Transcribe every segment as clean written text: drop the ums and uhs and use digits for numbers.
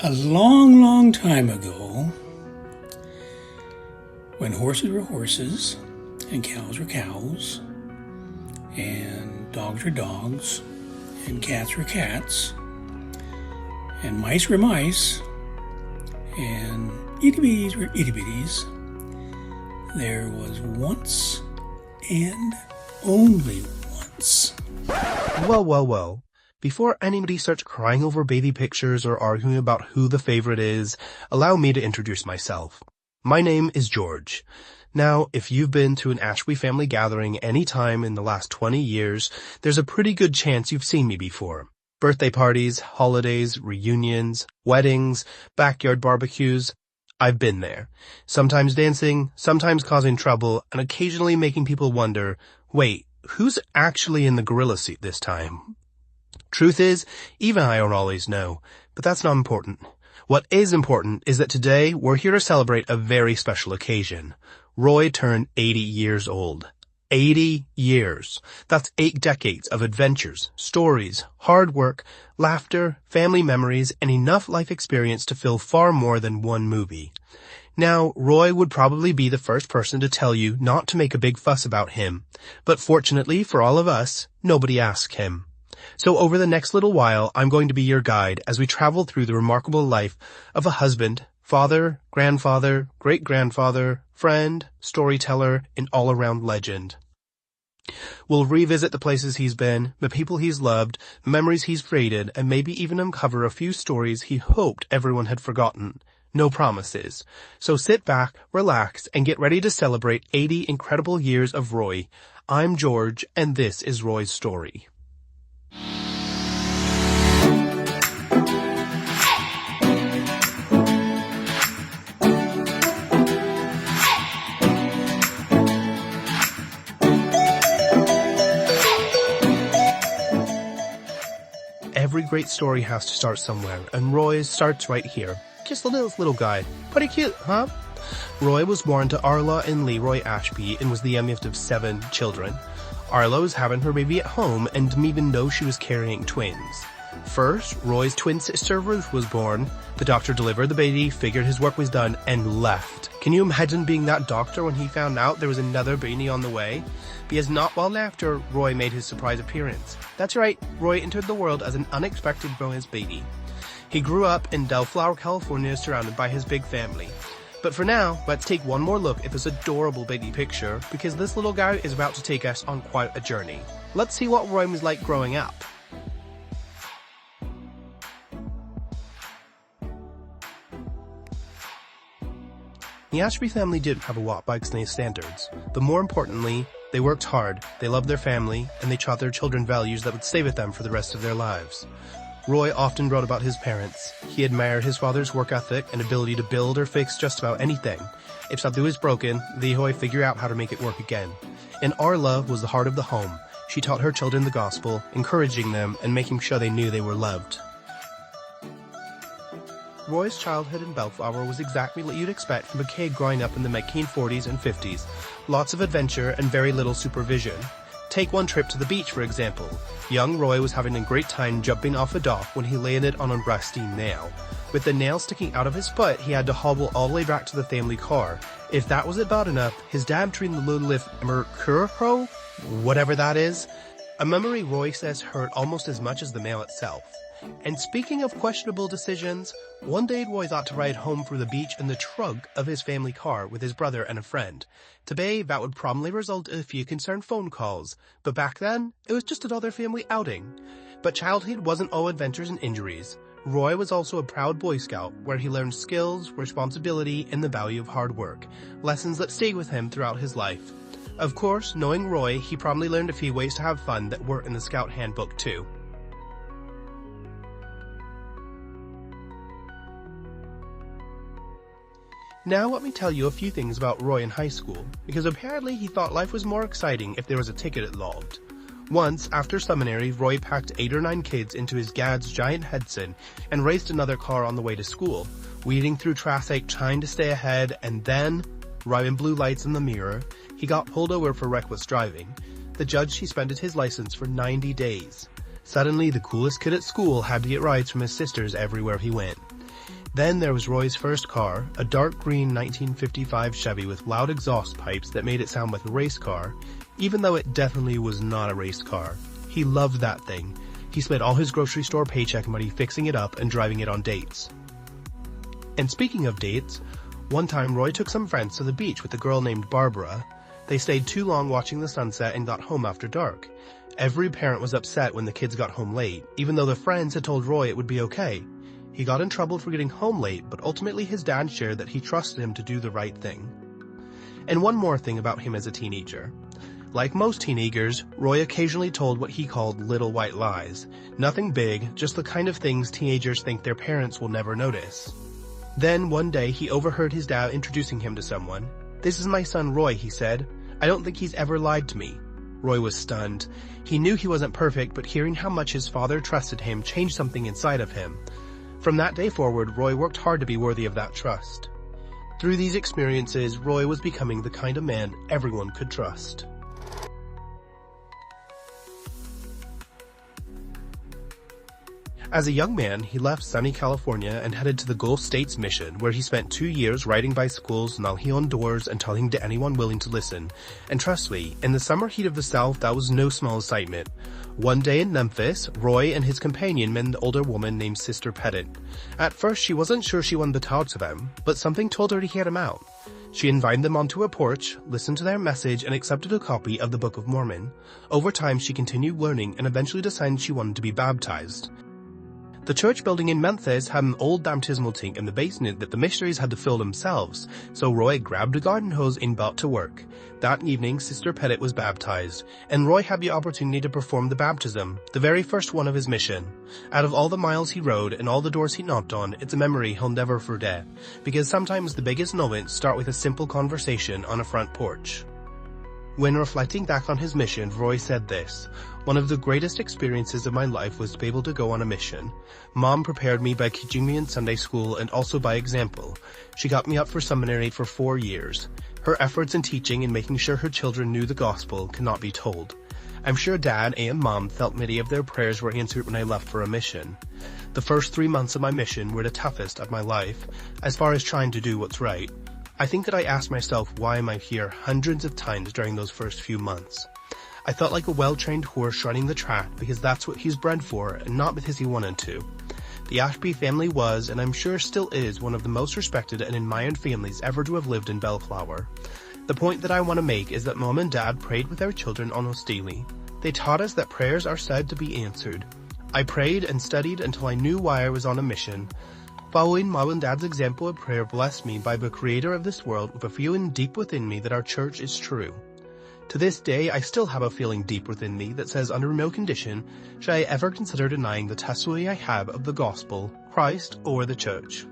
A long, long time ago, when horses were horses, and cows were cows, and dogs were dogs, and cats were cats, and mice were mice, and itty bitties were itty bitties, there was once and only once. Well. Before anybody starts crying over baby pictures or arguing about who the favorite is, allow me to introduce myself. My name is George. Now, if you've been to an Ashby family gathering any time in the last 20 years, there's a pretty good chance you've seen me before. Birthday parties, holidays, reunions, weddings, backyard barbecues. I've been there. Sometimes dancing, sometimes causing trouble, and occasionally making people wonder, wait, who's actually in the gorilla seat this time? Truth is, even I don't always know, but that's not important. What is important is that today we're here to celebrate a very special occasion. Roy turned 80 years old. 80 years. That's 8 decades of adventures, stories, hard work, laughter, family memories, and enough life experience to fill far more than one movie. Now, Roy would probably be the first person to tell you not to make a big fuss about him, but fortunately for all of us, nobody asked him. So over the next little while, I'm going to be your guide as we travel through the remarkable life of a husband, father, grandfather, great-grandfather, friend, storyteller, and all-around legend. We'll revisit the places he's been, the people he's loved, the memories he's created, and maybe even uncover a few stories he hoped everyone had forgotten. No promises. So sit back, relax, and get ready to celebrate 80 incredible years of Roy. I'm George, and this is Roy's story. Every great story has to start somewhere, and Roy's starts right here. Just the little guy. Pretty cute, huh? Roy was born to Arla and Leroy Ashby and was the youngest of 7 children. Arla was having her baby at home and didn't even know she was carrying twins. First, Roy's twin sister Ruth was born. The doctor delivered the baby, figured his work was done, and left. Can you imagine being that doctor when he found out there was another baby on the way? Because not long after, Roy made his surprise appearance. That's right, Roy entered the world as an unexpected bonus baby. He grew up in Del Flower, California, surrounded by his big family. But for now, let's take one more look at this adorable baby picture, because this little guy is about to take us on quite a journey. Let's see what Roy was like growing up. The Ashby family didn't have a lot by Xnay standards, but more importantly, they worked hard, they loved their family, and they taught their children values that would stay with them for the rest of their lives. Roy often wrote about his parents. He admired his father's work ethic and ability to build or fix just about anything. If something was broken, Leroy figured out how to make it work again. And Arla was the heart of the home. She taught her children the gospel, encouraging them and making sure they knew they were loved. Roy's childhood in Bellflower was exactly what you'd expect from a kid growing up in the 1940s and 50s. Lots of adventure and very little supervision. Take one trip to the beach, for example. Young Roy was having a great time jumping off a dock when he landed on a rusty nail. With the nail sticking out of his foot, he had to hobble all the way back to the family car. If that wasn't bad enough, his dad trained the little lift Mercuro, whatever that is, a memory Roy says hurt almost as much as the nail itself. And speaking of questionable decisions, one day Roy thought to ride home from the beach in the trunk of his family car with his brother and a friend. Today, that would probably result in a few concerned phone calls, but back then, it was just another family outing. But childhood wasn't all adventures and injuries. Roy was also a proud Boy Scout, where he learned skills, responsibility, and the value of hard work, lessons that stayed with him throughout his life. Of course, knowing Roy, he probably learned a few ways to have fun that weren't in the Scout handbook too. Now let me tell you a few things about Roy in high school, because apparently he thought life was more exciting if there was a ticket involved. Once, after seminary, Roy packed 8 or 9 kids into his dad's giant Hudson and raced another car on the way to school, weeding through traffic trying to stay ahead, and then, right in blue lights in the mirror, he got pulled over for reckless driving. The judge suspended his license for 90 days. Suddenly, the coolest kid at school had to get rides from his sisters everywhere he went. Then there was Roy's first car, a dark green 1955 Chevy with loud exhaust pipes that made it sound like a race car, even though it definitely was not a race car. He loved that thing. He spent all his grocery store paycheck money fixing it up and driving it on dates. And speaking of dates, one time Roy took some friends to the beach with a girl named Barbara. They stayed too long watching the sunset and got home after dark. Every parent was upset when the kids got home late, even though the friends had told Roy it would be okay. He got in trouble for getting home late, but ultimately his dad shared that he trusted him to do the right thing. And one more thing about him as a teenager. Like most teenagers, Roy occasionally told what he called little white lies. Nothing big, just the kind of things teenagers think their parents will never notice. Then one day he overheard his dad introducing him to someone. "This is my son Roy," he said. "I don't think he's ever lied to me." Roy was stunned. He knew he wasn't perfect, but hearing how much his father trusted him changed something inside of him. From that day forward, Roy worked hard to be worthy of that trust. Through these experiences, Roy was becoming the kind of man everyone could trust. As a young man, he left sunny California and headed to the Gulf States Mission, where he spent 2 years riding bicycles, knocking on doors, and talking to anyone willing to listen. And trust me, in the summer heat of the South, that was no small excitement. One day in Memphis, Roy and his companion met an older woman named Sister Pettit. At first, she wasn't sure she wanted to talk to them, but something told her to hear them out. She invited them onto a porch, listened to their message, and accepted a copy of the Book of Mormon. Over time, she continued learning and eventually decided she wanted to be baptized. The church building in Memphis had an old baptismal tank in the basement that the missionaries had to fill themselves, so Roy grabbed a garden hose and got to work. That evening, Sister Pettit was baptized, and Roy had the opportunity to perform the baptism, the very first one of his mission. Out of all the miles he rode and all the doors he knocked on, it's a memory he'll never forget, because sometimes the biggest moments start with a simple conversation on a front porch. When reflecting back on his mission, Roy said this: "One of the greatest experiences of my life was to be able to go on a mission. Mom prepared me by teaching me in Sunday school and also by example. She got me up for seminary for 4 years. Her efforts in teaching and making sure her children knew the gospel cannot be told. I'm sure Dad and Mom felt many of their prayers were answered when I left for a mission. The first 3 months of my mission were the toughest of my life, as far as trying to do what's right. I think that I asked myself, why am I here, hundreds of times during those first few months. I felt like a well-trained horse running the track because that's what he's bred for and not because he wanted to. The Ashby family was, and I'm sure still is, one of the most respected and admired families ever to have lived in Bellflower. The point that I want to make is that Mom and Dad prayed with their children almost daily. They taught us that prayers are said to be answered. I prayed and studied until I knew why I was on a mission. Following Mom and Dad's example of prayer blessed me by the Creator of this world with a feeling deep within me that our church is true. To this day, I still have a feeling deep within me that says under no condition should I ever consider denying the testimony I have of the gospel, Christ, or the church."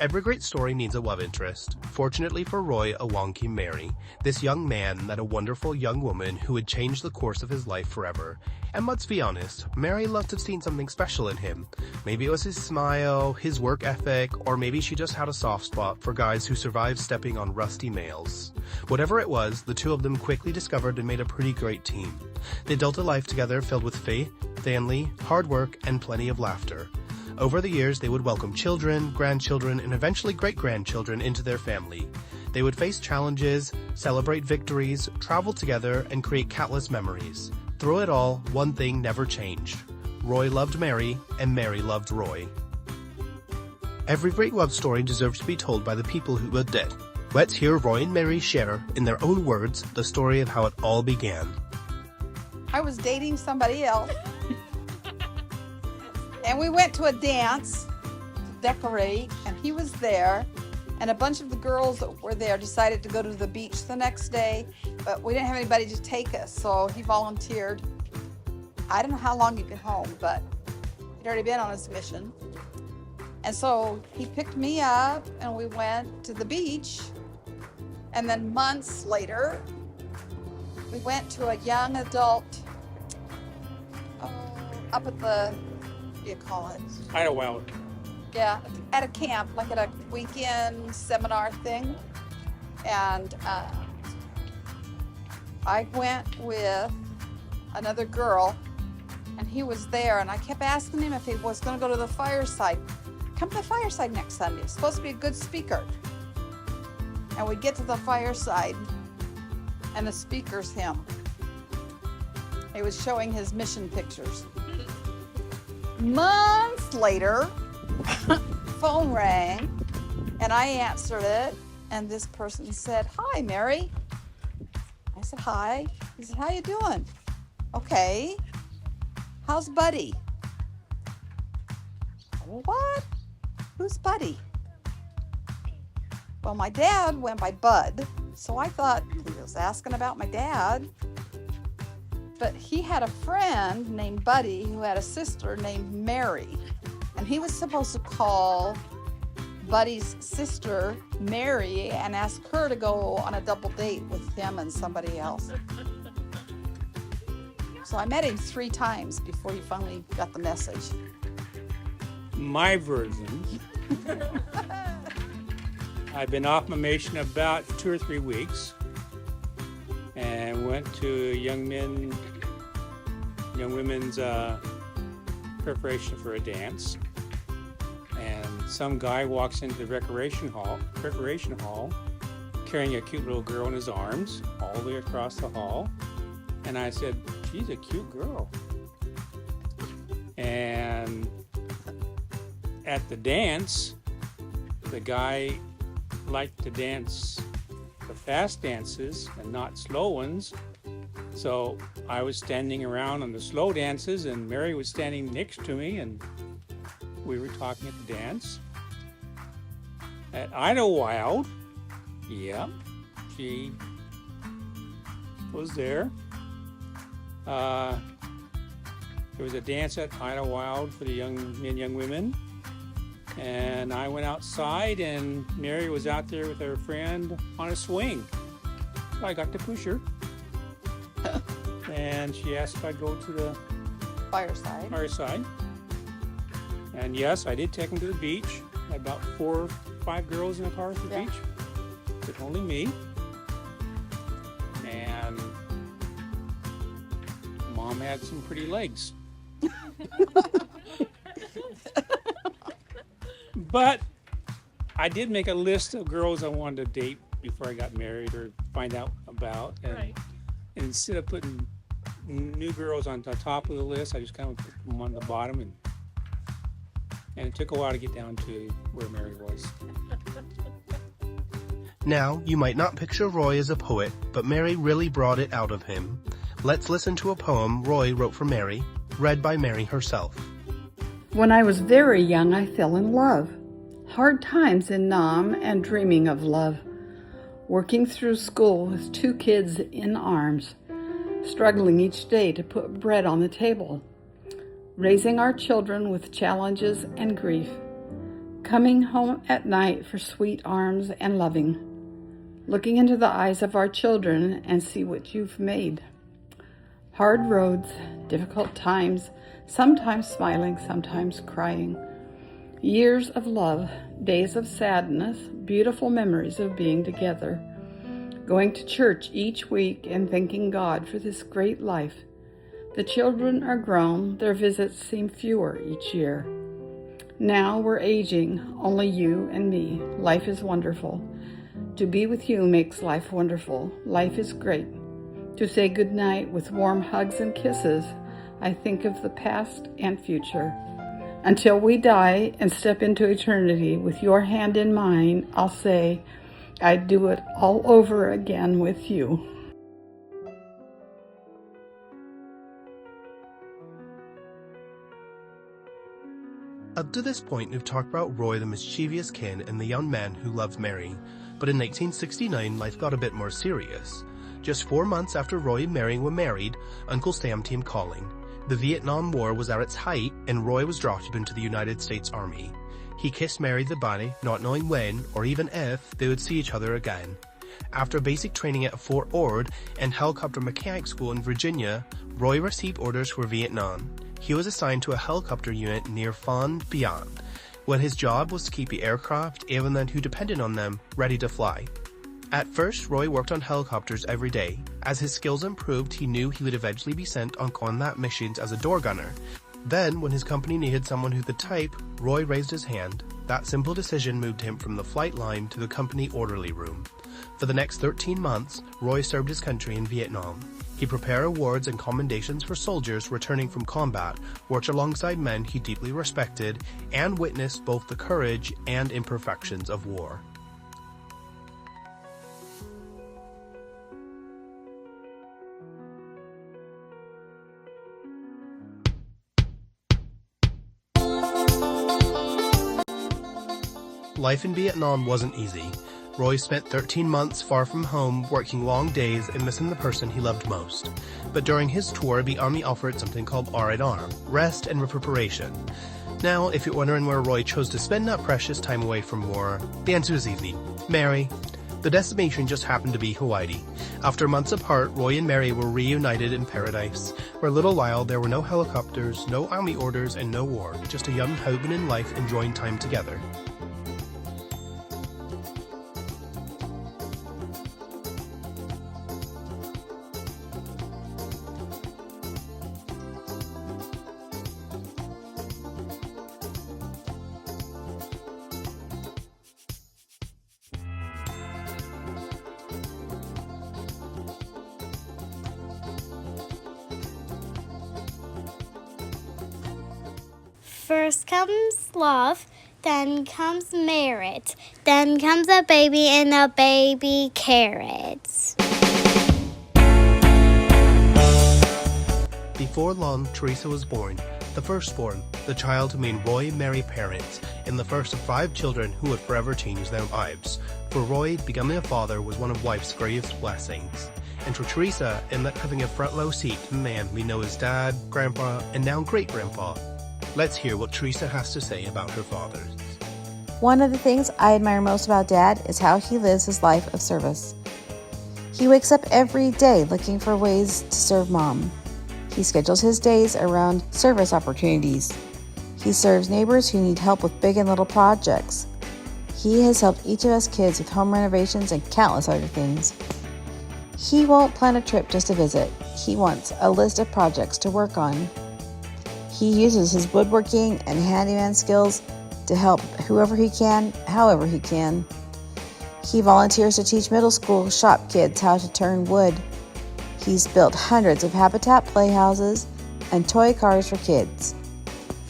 Every great story needs a love interest. Fortunately for Roy, along came Mary. This young man met a wonderful young woman who would change the course of his life forever. And let's be honest, Mary must have seen something special in him. Maybe it was his smile, his work ethic, or maybe she just had a soft spot for guys who survived stepping on rusty nails. Whatever it was, the two of them quickly discovered and made a pretty great team. They built a life together filled with faith, family, hard work, and plenty of laughter. Over the years, they would welcome children, grandchildren, and eventually great-grandchildren into their family. They would face challenges, celebrate victories, travel together, and create countless memories. Through it all, one thing never changed. Roy loved Mary, and Mary loved Roy. Every great love story deserves to be told by the people who lived it. Let's hear Roy and Mary share, in their own words, the story of how it all began. I was dating somebody else. And we went to a dance to decorate, and he was there, and a bunch of the girls that were there decided to go to the beach the next day, but we didn't have anybody to take us, so he volunteered. I don't know how long he'd been home, but he'd already been on his mission. And so he picked me up, and we went to the beach, and then months later, we went to a young adult up at the, what do you call it? Idlewild. Yeah, at a camp, like at a weekend seminar thing. And I went with another girl, and he was there, and I kept asking him if he was going to go to the fireside. Come to the fireside next Sunday. He's supposed to be a good speaker. And we get to the fireside, and the speaker's him. He was showing his mission pictures. Months later, phone rang, and I answered it, and this person said, "Hi, Mary." I said, "Hi." He said, "How you doing?" "Okay." "How's Buddy?" "What? Who's Buddy?" Well, my dad went by Bud, so I thought he was asking about my dad. But he had a friend named Buddy who had a sister named Mary, and he was supposed to call Buddy's sister Mary and ask her to go on a double date with him and somebody else. So I met him 3 times before he finally got the message. My version. I've been off my mission about 2 or 3 weeks and went to young women's preparation for a dance. And some guy walks into the preparation hall, carrying a cute little girl in his arms all the way across the hall. And I said, "She's a cute girl." And at the dance, the guy liked to dance the fast dances and not slow ones. So I was standing around on the slow dances, and Mary was standing next to me, and we were talking at the dance. At Idlewild, yeah, she was there. There was a dance at Idlewild for the young men and young women. And I went outside, and Mary was out there with her friend on a swing. So I got to push her. And she asked if I'd go to the fireside. And yes, I did take them to the beach. I had about 4 or 5 girls in the car at the beach, but only me. And Mom had some pretty legs. But I did make a list of girls I wanted to date before I got married or find out about. And instead of putting new girls on the top of the list, I just kind of put them on the bottom. And it took a while to get down to where Mary was. Now, you might not picture Roy as a poet, but Mary really brought it out of him. Let's listen to a poem Roy wrote for Mary, read by Mary herself. When I was very young, I fell in love. Hard times in Nam and dreaming of love. Working through school with 2 kids in arms. Struggling each day to put bread on the table. Raising our children with challenges and grief. Coming home at night for sweet arms and loving. Looking into the eyes of our children and see what you've made. Hard roads, difficult times, sometimes smiling, sometimes crying. Years of love, days of sadness, beautiful memories of being together. Going to church each week and thanking God for this great life. The children are grown, their visits seem fewer each year. Now we're aging, only you and me. Life is wonderful. To be with you makes life wonderful. Life is great. To say goodnight with warm hugs and kisses, I think of the past and future. Until we die and step into eternity with your hand in mine, I'll say, I'd do it all over again with you. Up to this point, we've talked about Roy the mischievous kin and the young man who loved Mary. But in 1969, life got a bit more serious. Just 4 months after Roy and Mary were married, Uncle Sam came calling. The Vietnam War was at its height, and Roy was drafted into the United States Army. He kissed Mary goodbye, not knowing when, or even if, they would see each other again. After basic training at Fort Ord and helicopter mechanic school in Virginia, Roy received orders for Vietnam. He was assigned to a helicopter unit near Phan Bien, where his job was to keep the aircraft, airmen who depended on them, ready to fly. At first, Roy worked on helicopters every day. As his skills improved, he knew he would eventually be sent on combat missions as a door gunner. Then, when his company needed someone who could type, Roy raised his hand. That simple decision moved him from the flight line to the company orderly room. For the next 13 months, Roy served his country in Vietnam. He prepared awards and commendations for soldiers returning from combat, worked alongside men he deeply respected, and witnessed both the courage and imperfections of war. Life in Vietnam wasn't easy. Roy spent 13 months far from home, working long days and missing the person he loved most. But during his tour, the Army offered something called R&R, rest and recuperation. Now, if you're wondering where Roy chose to spend that precious time away from war, the answer is easy. Mary. The destination just happened to be Hawaii. After months apart, Roy and Mary were reunited in paradise. For a little while, there were no helicopters, no army orders, and no war, just a young Haugen in life enjoying time together. First comes love, then comes merit, then comes a baby and a baby carrots. Before long, Teresa was born, the firstborn, the child who made Roy and Mary parents, and the first of 5 children who would forever change their lives. For Roy, becoming a father was one of life's greatest blessings. And for Teresa, it meant having a front row seat to the man we know as Dad, Grandpa, and now Great-Grandpa. Let's hear what Teresa has to say about her father. One of the things I admire most about Dad is how he lives his life of service. He wakes up every day looking for ways to serve Mom. He schedules his days around service opportunities. He serves neighbors who need help with big and little projects. He has helped each of us kids with home renovations and countless other things. He won't plan a trip just to visit. He wants a list of projects to work on. He uses his woodworking and handyman skills to help whoever he can, however he can. He volunteers to teach middle school shop kids how to turn wood. He's built hundreds of Habitat playhouses and toy cars for kids.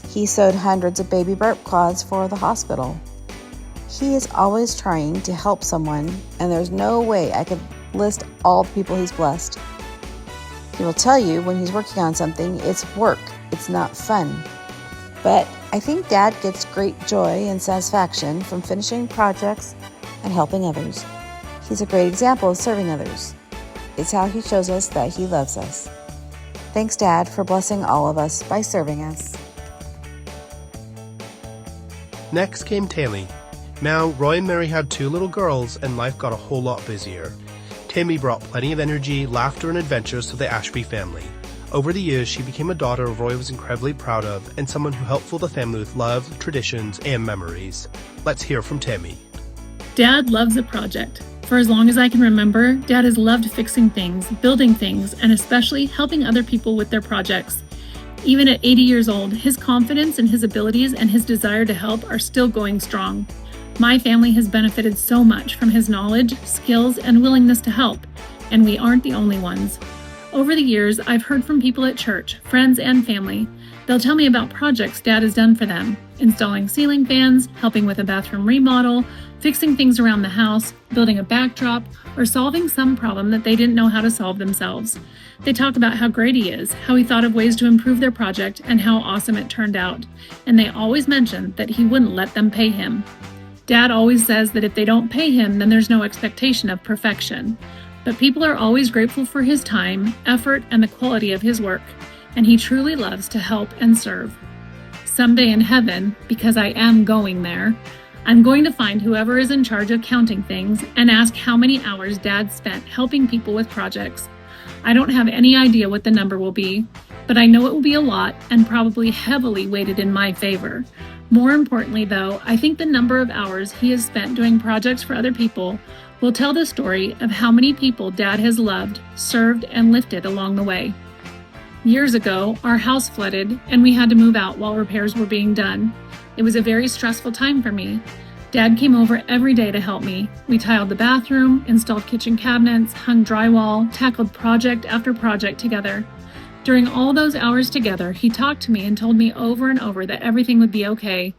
He sewed hundreds of baby burp cloths for the hospital. He is always trying to help someone, and there's no way I could list all the people he's blessed. He will tell you when he's working on something, it's work, it's not fun. But I think Dad gets great joy and satisfaction from finishing projects and helping others. He's a great example of serving others. It's how he shows us that he loves us. Thanks, Dad, for blessing all of us by serving us. Next came Tammy. Now, Roy and Mary had 2 little girls, and life got a whole lot busier. Tammy brought plenty of energy, laughter, and adventures to the Ashby family. Over the years, she became a daughter Roy was incredibly proud of, and someone who helped fill the family with love, traditions, and memories. Let's hear from Tammy. Dad loves a project. For as long as I can remember, Dad has loved fixing things, building things, and especially helping other people with their projects. Even at 80 years old, his confidence in his abilities and his desire to help are still going strong. My family has benefited so much from his knowledge, skills, and willingness to help, and we aren't the only ones. Over the years, I've heard from people at church, friends, and family. They'll tell me about projects Dad has done for them, installing ceiling fans, helping with a bathroom remodel, fixing things around the house, building a backdrop, or solving some problem that they didn't know how to solve themselves. They talk about how great he is, how he thought of ways to improve their project, and how awesome it turned out. And they always mention that he wouldn't let them pay him. Dad always says that if they don't pay him, then there's no expectation of perfection. But people are always grateful for his time, effort, and the quality of his work, and he truly loves to help and serve. Someday in heaven, because I am going there, I'm going to find whoever is in charge of counting things and ask how many hours Dad spent helping people with projects. I don't have any idea what the number will be, but I know it will be a lot and probably heavily weighted in my favor. More importantly, though, I think the number of hours he has spent doing projects for other people will tell the story of how many people Dad has loved, served, and lifted along the way. Years ago, our house flooded and we had to move out while repairs were being done. It was a very stressful time for me. Dad came over every day to help me. We tiled the bathroom, installed kitchen cabinets, hung drywall, tackled project after project together. During all those hours together, he talked to me and told me over and over that everything would be okay.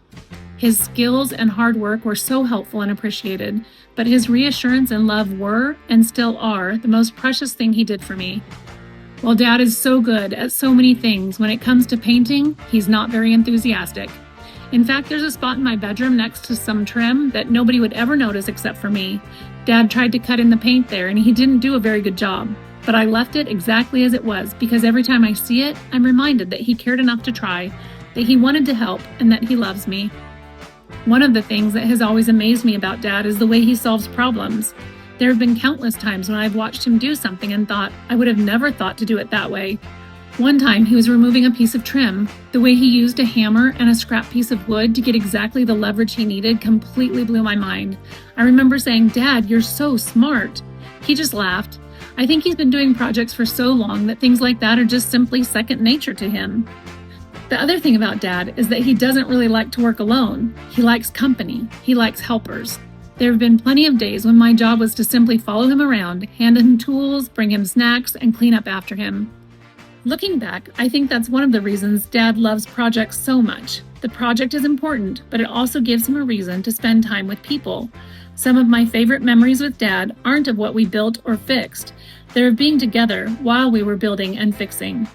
His skills and hard work were so helpful and appreciated, but his reassurance and love were, and still are, the most precious thing he did for me. While Dad is so good at so many things, when it comes to painting, he's not very enthusiastic. In fact, there's a spot in my bedroom next to some trim that nobody would ever notice except for me. Dad tried to cut in the paint there and he didn't do a very good job. But I left it exactly as it was because every time I see it, I'm reminded that he cared enough to try, that he wanted to help, and that he loves me. One of the things that has always amazed me about Dad is the way he solves problems. There have been countless times when I've watched him do something and thought, I would have never thought to do it that way. One time he was removing a piece of trim. The way he used a hammer and a scrap piece of wood to get exactly the leverage he needed completely blew my mind. I remember saying, Dad, you're so smart. He just laughed. I think he's been doing projects for so long that things like that are just simply second nature to him. The other thing about Dad is that he doesn't really like to work alone. He likes company. He likes helpers. There have been plenty of days when my job was to simply follow him around, hand him tools, bring him snacks, and clean up after him. Looking back, I think that's one of the reasons Dad loves projects so much. The project is important, but it also gives him a reason to spend time with people. Some of my favorite memories with Dad aren't of what we built or fixed. They're of being together while we were building and fixing.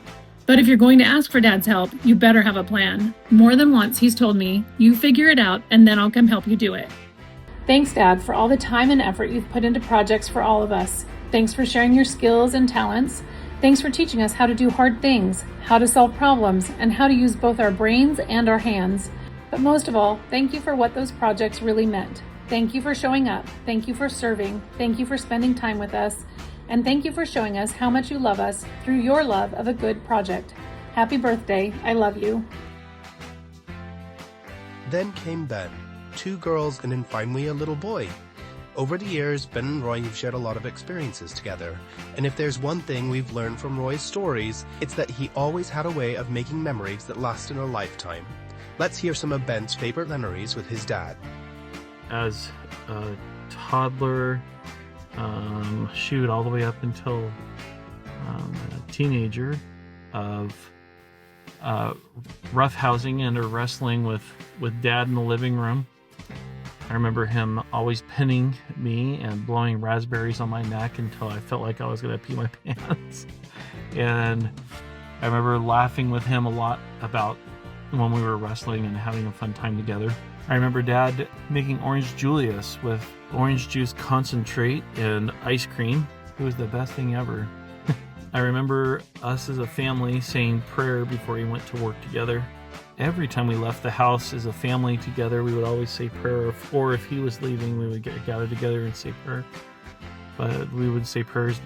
But if you're going to ask for Dad's help, you better have a plan. More than once, he's told me, you figure it out and then I'll come help you do it. Thanks, Dad, for all the time and effort you've put into projects for all of us. Thanks for sharing your skills and talents. Thanks for teaching us how to do hard things, how to solve problems, and how to use both our brains and our hands. But most of all, thank you for what those projects really meant. Thank you for showing up. Thank you for serving. Thank you for spending time with us. And thank you for showing us how much you love us through your love of a good project. Happy birthday. I love you. Then came Ben, 2 girls and then finally a little boy. Over the years, Ben and Roy have shared a lot of experiences together, and if there's one thing we've learned from Roy's stories, it's that he always had a way of making memories that last in a lifetime. Let's hear some of Ben's favorite memories with his dad. As a toddler, all the way up until a teenager, of roughhousing and or wrestling with Dad in the living room. I remember him always pinning me and blowing raspberries on my neck until I felt like I was going to pee my pants. And I remember laughing with him a lot about when we were wrestling and having a fun time together. I remember Dad making orange Julius with orange juice concentrate and ice cream. It was the best thing ever. I remember us as a family saying prayer before we went to work together. Every time we left the house as a family together, we would always say prayer, or if he was leaving, we would gather together and say prayer. But we would say prayers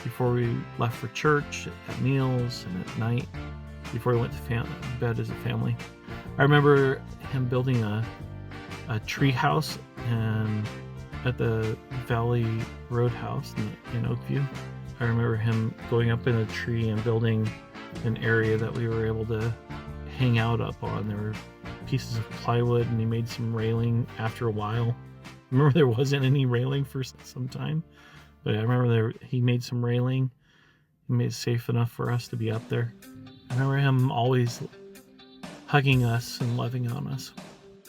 before we left for church, at meals, and at night, before we went to bed as a family. I remember him building a tree house at the Valley Roadhouse in Oakview. I remember him going up in a tree and building an area that we were able to hang out up on. There were pieces of plywood and he made some railing after a while. Remember there wasn't any railing for some time, but I remember he made some railing. He made it safe enough for us to be up there. I remember him always hugging us and loving on us.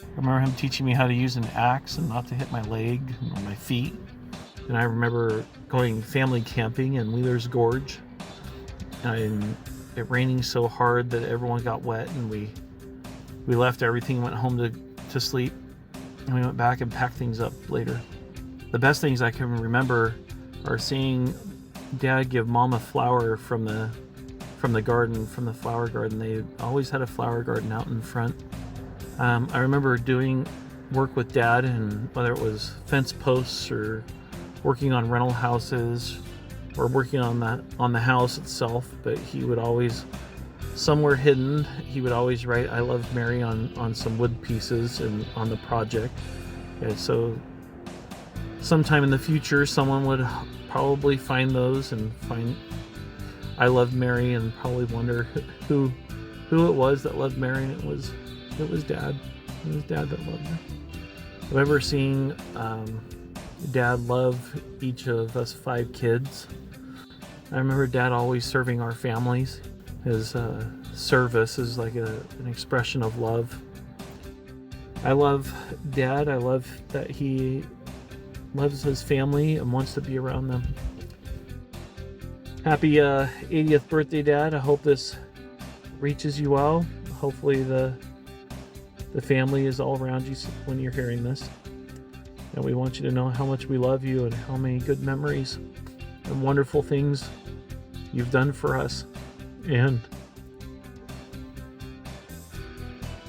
I remember him teaching me how to use an axe and not to hit my leg or my feet. And I remember going family camping in Wheeler's Gorge and it raining so hard that everyone got wet, and we left everything, went home to sleep, and we went back and packed things up later. The best things I can remember are seeing Dad give Mom a flower from the garden, from the flower garden. They always had a flower garden out in front. I remember doing work with Dad, and whether it was fence posts or working on rental houses or working on the house itself, but he would always, somewhere hidden, he would always write "I love Mary" on some wood pieces and on the project. And so sometime in the future someone would probably find those and find I Loved Mary and probably wonder who it was that loved Mary, and it was Dad. It was Dad that loved her. I remember seeing Dad love each of us 5 kids. I remember Dad always serving our families. His service is like an expression of love. I love Dad. I love that he loves his family and wants to be around them. Happy 80th birthday, Dad. I hope this reaches you well. Hopefully the family is all around you when you're hearing this. And we want you to know how much we love you and how many good memories and wonderful things you've done for us. And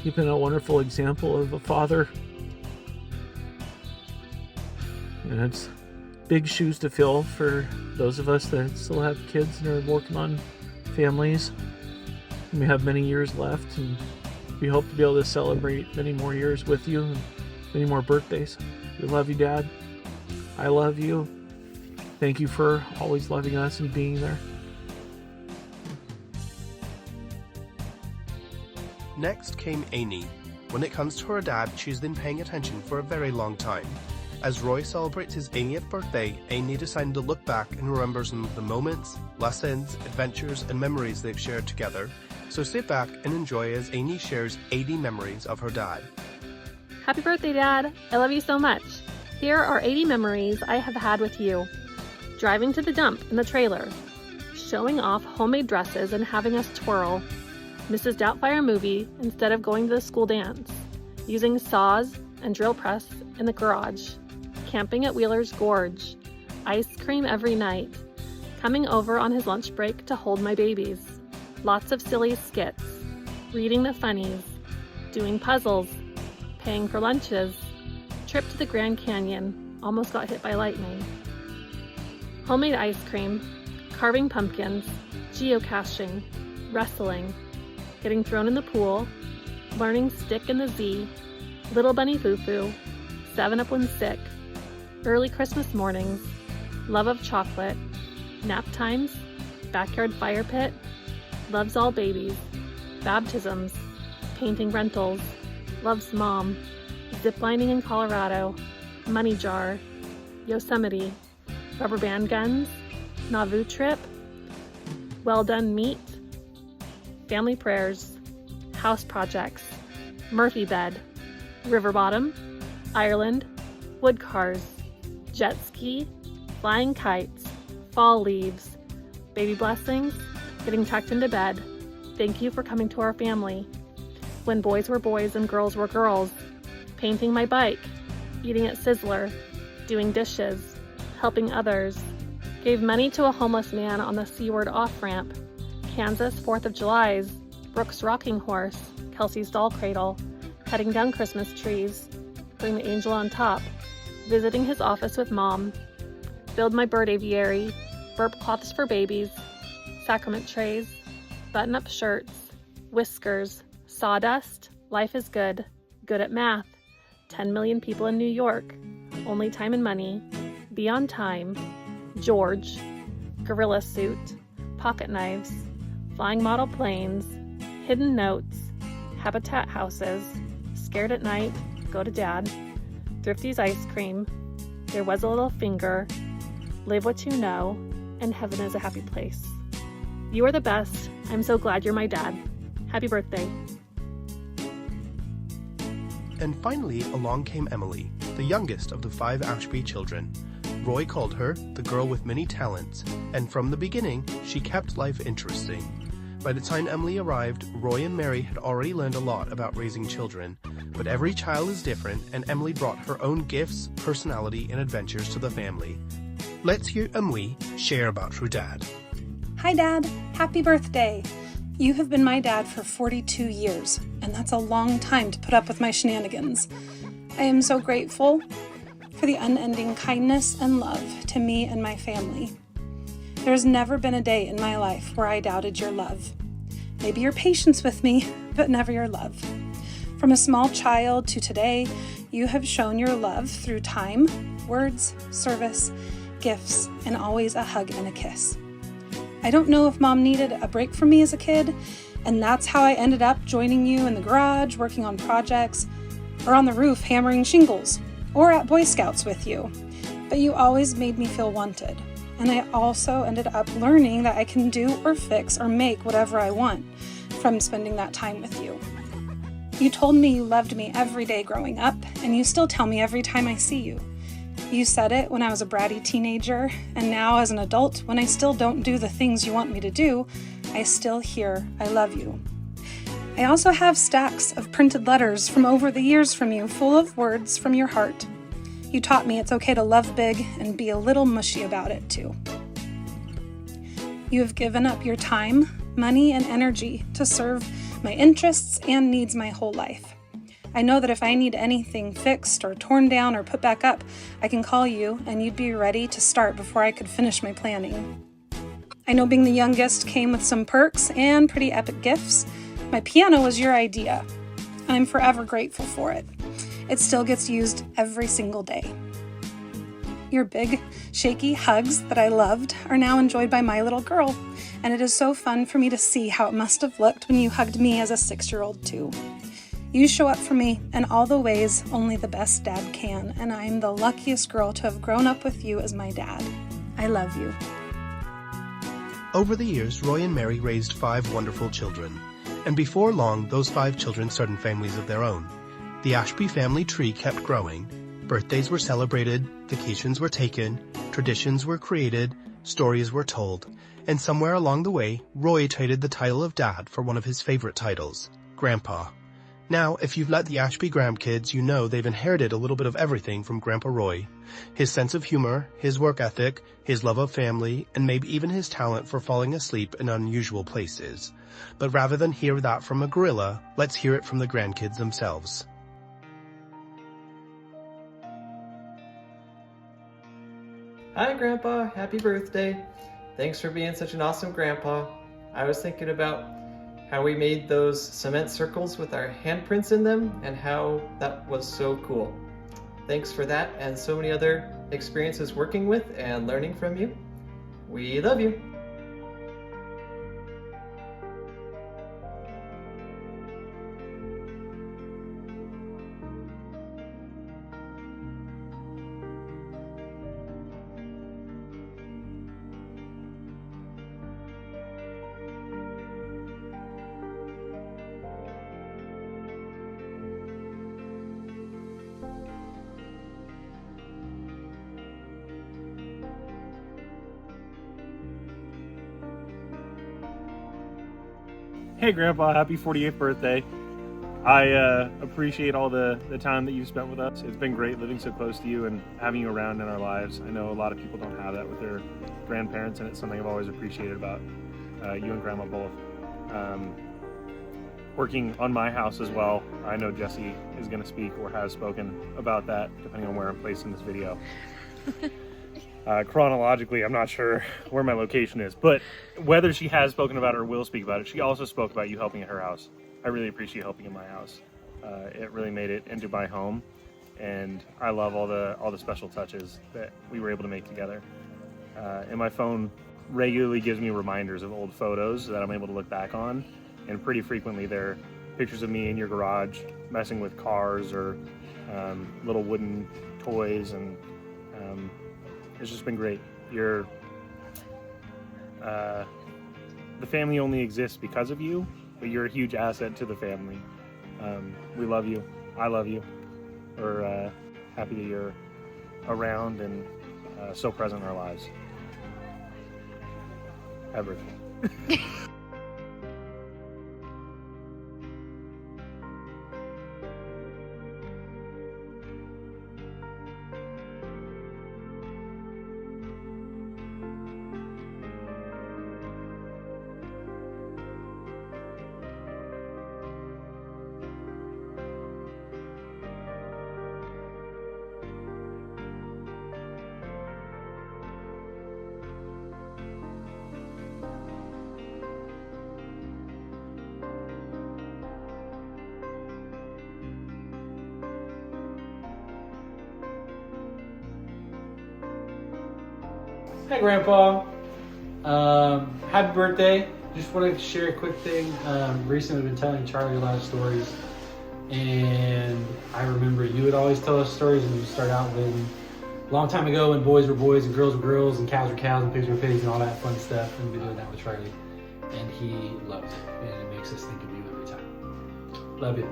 you've been a wonderful example of a father. And it's big shoes to fill for those of us that still have kids and are working on families. We have many years left, and we hope to be able to celebrate many more years with you and many more birthdays. We love you, Dad. I love you. Thank you for always loving us and being there. Next came Amy. When it comes to her dad, she's been paying attention for a very long time. As Roy celebrates his 80th birthday, Amy decided to look back and remember some of the moments, lessons, adventures, and memories they've shared together. So sit back and enjoy as Amy shares 80 memories of her dad. Happy birthday, Dad! I love you so much. Here are 80 memories I have had with you. Driving to the dump in the trailer. Showing off homemade dresses and having us twirl. Mrs. Doubtfire movie instead of going to the school dance. Using saws and drill press in the garage. Camping at Wheeler's Gorge. Ice cream every night. Coming over on his lunch break to hold my babies. Lots of silly skits. Reading the funnies. Doing puzzles. Paying for lunches. Trip to the Grand Canyon. Almost got hit by lightning. Homemade ice cream. Carving pumpkins. Geocaching. Wrestling. Getting thrown in the pool. Learning stick and the Z. Little Bunny Foo-Foo. 7-Up when sick. Early Christmas mornings. Love of chocolate. Nap times. Backyard fire pit. Loves all babies. Baptisms. Painting rentals. Loves mom. Ziplining in Colorado. Money jar. Yosemite. Rubber band guns. Nauvoo trip. Well done meat. Family prayers. House projects. Murphy bed. River bottom. Ireland. Wood cars. Jet ski. Flying kites. Fall leaves. Baby blessings. Getting tucked into bed. Thank you for coming to our family. When boys were boys and girls were girls. Painting my bike. Eating at Sizzler. Doing dishes. Helping others. Gave money to a homeless man on the Seaward off-ramp. Kansas 4th of July's. Brooks rocking horse. Kelsey's doll cradle. Cutting down Christmas trees. Putting the angel on top. Visiting his office with mom. Build my bird aviary. Burp cloths for babies. Sacrament trays. Button-up shirts. Whiskers. Sawdust. Life is good. Good at math. 10 million people in New York. Only time and money. Be on time. George. Gorilla suit. Pocket knives. Flying model planes. Hidden notes. Habitat houses. Scared at night. Go to Dad. Thrifty's ice cream. There was a little finger. Live what you know. And heaven is a happy place. You are the best. I'm so glad you're my dad. Happy birthday. And finally, along came Emily, the youngest of the 5 Ashby children. Roy called her the girl with many talents, and from the beginning, she kept life interesting. By the time Emily arrived, Roy and Mary had already learned a lot about raising children, but every child is different, and Emily brought her own gifts, personality, and adventures to the family. Let's hear Emily share about her dad. Hi, Dad. Happy birthday. You have been my dad for 42 years, and that's a long time to put up with my shenanigans. I am so grateful for the unending kindness and love to me and my family. There's never been a day in my life where I doubted your love. Maybe your patience with me, but never your love. From a small child to today, you have shown your love through time, words, service, gifts, and always a hug and a kiss. I don't know if Mom needed a break from me as a kid, and that's how I ended up joining you in the garage, working on projects, or on the roof hammering shingles, or at Boy Scouts with you. But you always made me feel wanted, and I also ended up learning that I can do or fix or make whatever I want from spending that time with you. You told me you loved me every day growing up, and you still tell me every time I see you. You said it when I was a bratty teenager, and now as an adult, when I still don't do the things you want me to do, I still hear I love you. I also have stacks of printed letters from over the years from you, full of words from your heart. You taught me it's okay to love big and be a little mushy about it too. You have given up your time, money, and energy to serve my interests and needs my whole life. I know that if I need anything fixed or torn down or put back up, I can call you and you'd be ready to start before I could finish my planning. I know being the youngest came with some perks and pretty epic gifts. My piano was your idea, and I'm forever grateful for it. It still gets used every single day. Your big, shaky hugs that I loved are now enjoyed by my little girl, and it is so fun for me to see how it must have looked when you hugged me as a 6-year-old too. You show up for me in all the ways only the best dad can, and I am the luckiest girl to have grown up with you as my dad. I love you. Over the years, Roy and Mary raised 5 wonderful children, and before long, those 5 children started families of their own. The Ashby family tree kept growing. Birthdays were celebrated, vacations were taken, traditions were created, stories were told, and somewhere along the way, Roy traded the title of Dad for one of his favorite titles, Grandpa. Now, if you've met the Ashby grandkids, you know they've inherited a little bit of everything from Grandpa Roy. His sense of humor, his work ethic, his love of family, and maybe even his talent for falling asleep in unusual places. But rather than hear that from a gorilla, let's hear it from the grandkids themselves. Hi, Grandpa. Happy birthday. Thanks for being such an awesome grandpa. I was thinking about how we made those cement circles with our handprints in them and how that was so cool. Thanks for that and so many other experiences working with and learning from you. We love you. Hey Grandpa, happy 48th birthday. I appreciate all the time that you've spent with us. It's been great living so close to you and having you around in our lives. I know a lot of people don't have that with their grandparents, and it's something I've always appreciated about you and Grandma both. Working on my house as well, I know Jesse is going to speak or has spoken about that, depending on where I'm placed in this video. Chronologically, I'm not sure where my location is, but whether she has spoken about it or will speak about it, she also spoke about you helping at her house. I really appreciate helping in my house. It really made it into my home, and I love all the special touches that we were able to make together. And my phone regularly gives me reminders of old photos that I'm able to look back on, and pretty frequently they're pictures of me in your garage messing with cars or little wooden toys, and it's just been great. The family only exists because of you, but you're a huge asset to the family. We love you. I love you. We're happy that you're around and so present in our lives. Everything. Hi, Grandpa. Happy birthday. Just wanted to share a quick thing. Recently, I've been telling Charlie a lot of stories. And I remember you would always tell us stories when you start out when a long time ago when boys were boys and girls were girls and cows were cows and pigs were pigs and all that fun stuff. And we've been doing that with Charlie. And he loves it. And it makes us think of you every time. Love you.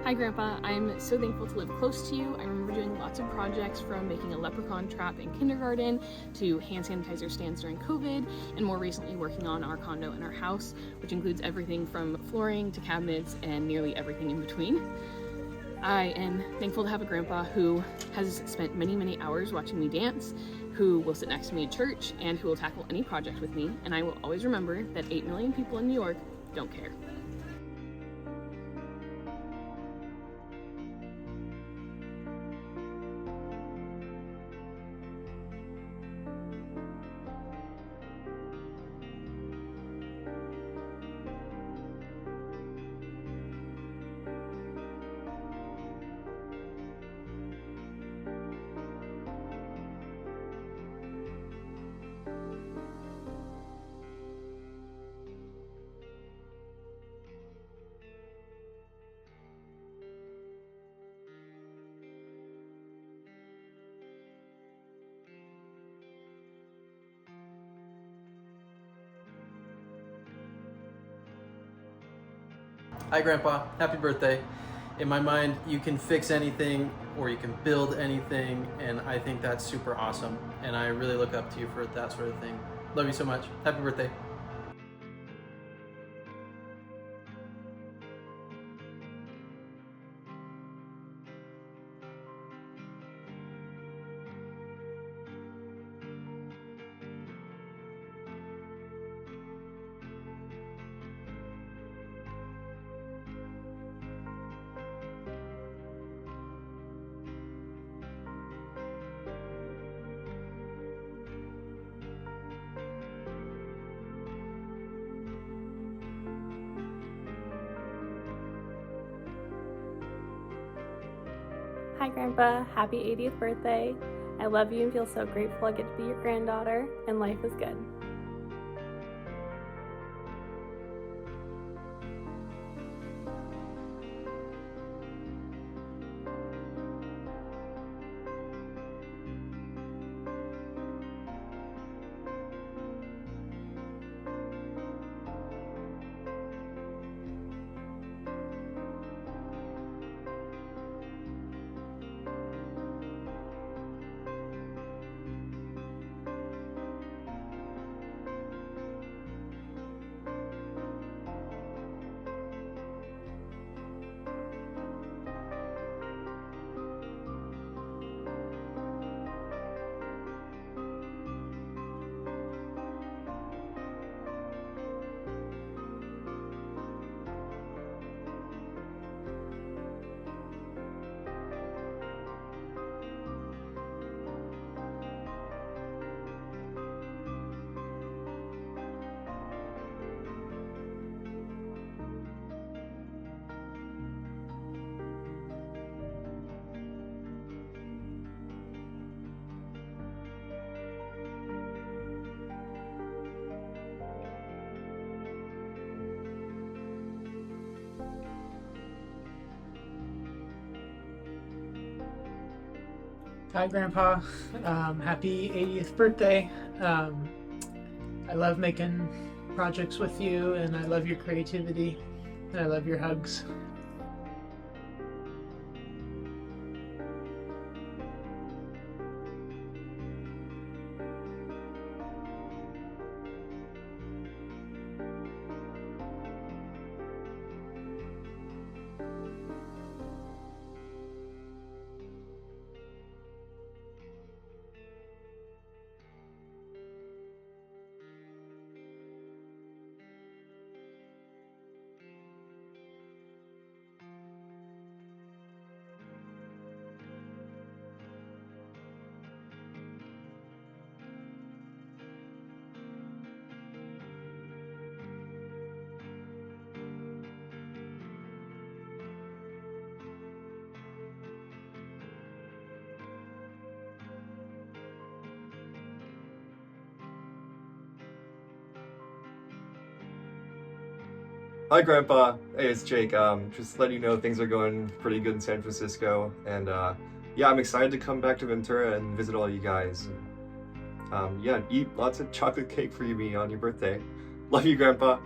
Hi Grandpa, I'm so thankful to live close to you. I remember doing lots of projects from making a leprechaun trap in kindergarten to hand sanitizer stands during COVID, and more recently working on our condo and our house, which includes everything from flooring to cabinets and nearly everything in between. I am thankful to have a grandpa who has spent many, many hours watching me dance, who will sit next to me at church, and who will tackle any project with me, and I will always remember that 8 million people in New York don't care. Hi Grandpa, happy birthday. In my mind, you can fix anything or you can build anything, and I think that's super awesome. And I really look up to you for that sort of thing. Love you so much. Happy birthday. Hi Grandpa, happy 80th birthday. I love you and feel so grateful I get to be your granddaughter, and life is good. Hi, Grandpa. Happy 80th birthday. I love making projects with you, and I love your creativity, and I love your hugs. Hi, Grandpa. Hey, it's Jake. Just letting you know things are going pretty good in San Francisco, and yeah, I'm excited to come back to Ventura and visit all you guys. Yeah, eat lots of chocolate cake for me on your birthday. Love you, Grandpa.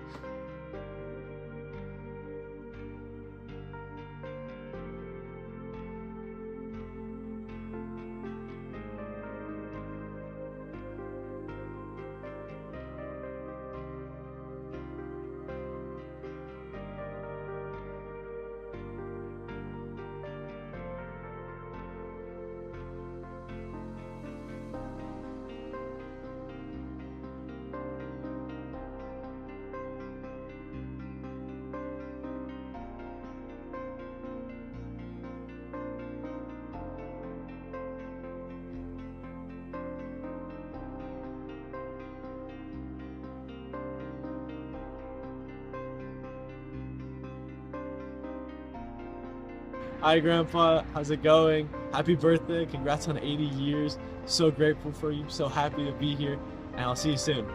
Hi, Grandpa. How's it going? Happy birthday. Congrats on 80 years. So grateful for you. So happy to be here. And I'll see you soon.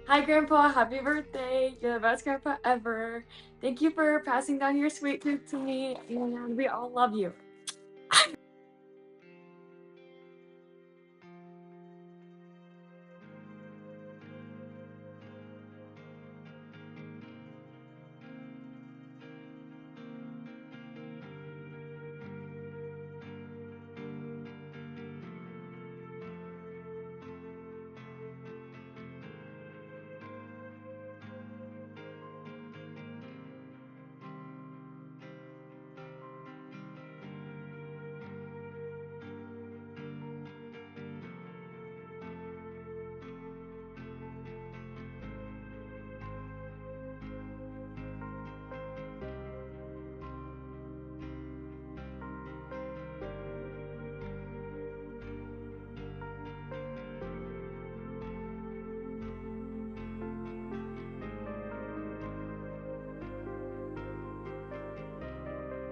Hi, Grandpa. Happy birthday. You're the best grandpa ever. Thank you for passing down your sweet tooth to me, and we all love you.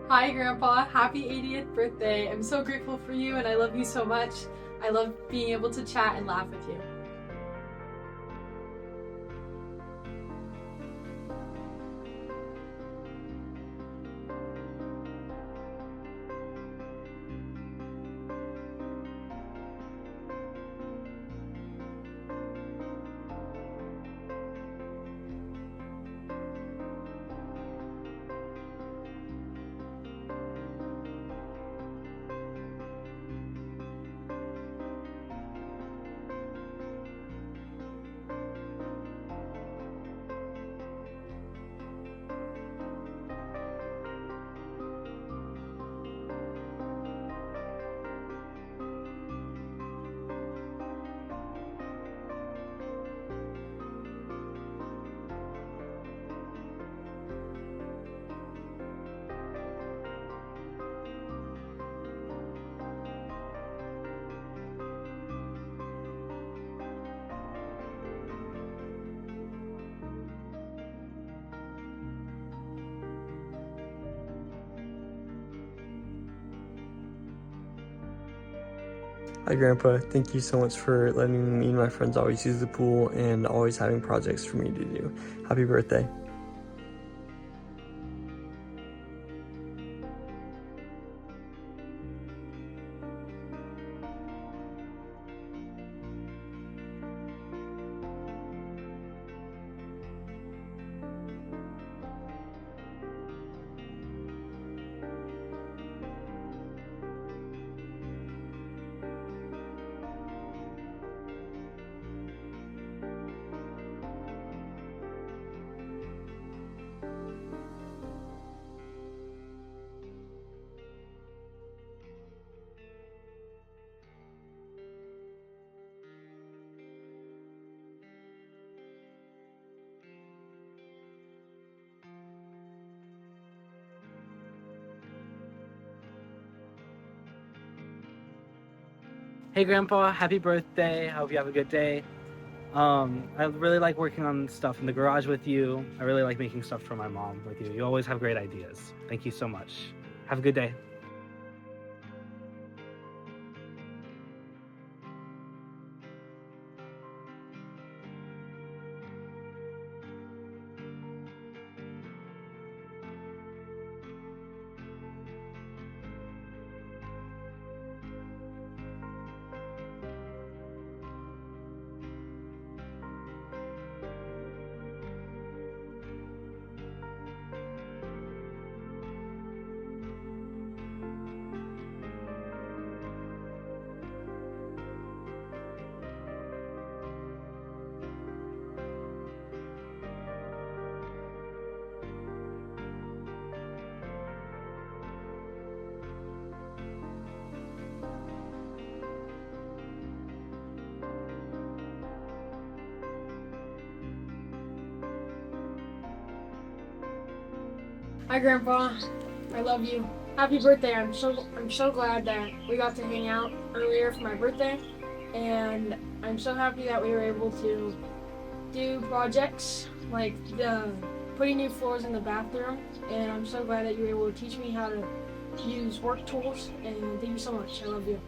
Hi, Grandpa. Happy 80th birthday. I'm so grateful for you and I love you so much. I love being able to chat and laugh with you. Hi, Grandpa. Thank you so much for letting me and my friends always use the pool and always having projects for me to do. Happy birthday. Hey Grandpa, happy birthday. I hope you have a good day. I really like working on stuff in the garage with you. I really like making stuff for my mom with you. You always have great ideas. Thank you so much. Have a good day. Hi, Grandpa. I love you. Happy birthday. I'm so glad that we got to hang out earlier for my birthday, and I'm so happy that we were able to do projects like putting new floors in the bathroom, and I'm so glad that you were able to teach me how to use work tools, and thank you so much. I love you.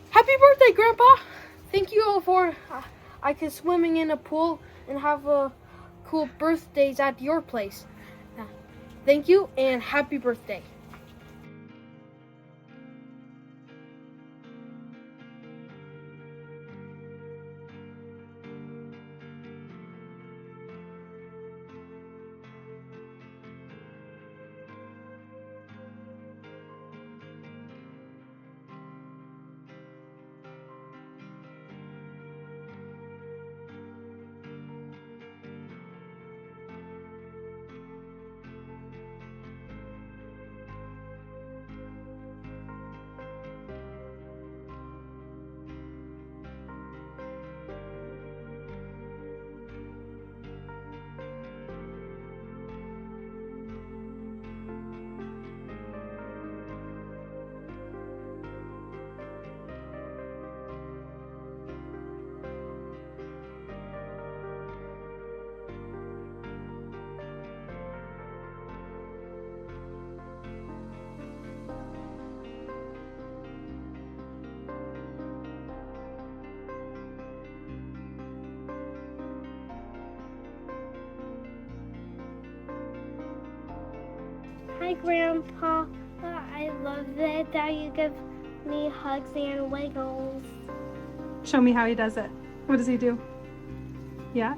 Happy birthday, Grandpa! Thank you for I could swimming in a pool and have cool birthdays at your place. Thank you and happy birthday. Hi, Grandpa. I love it that you give me hugs and wiggles. Show me how he does it. What does he do? Yeah?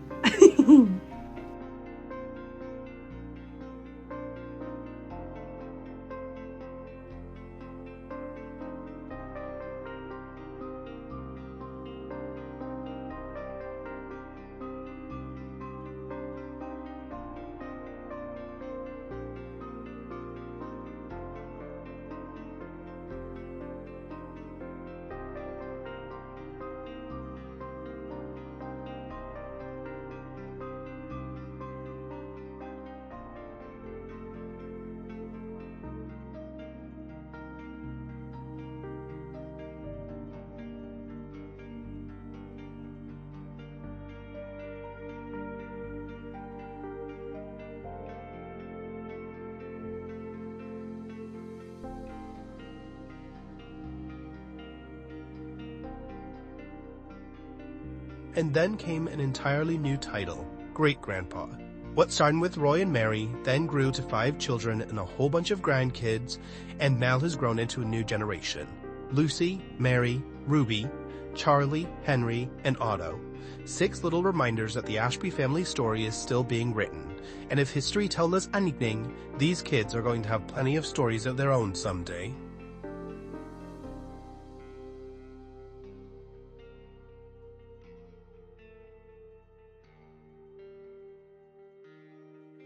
And then came an entirely new title, Great Grandpa. What started with Roy and Mary then grew to 5 children and a whole bunch of grandkids, and now has grown into a new generation. Lucy, Mary, Ruby, Charlie, Henry, and Otto. 6 little reminders that the Ashby family story is still being written, and if history tells us anything, these kids are going to have plenty of stories of their own someday.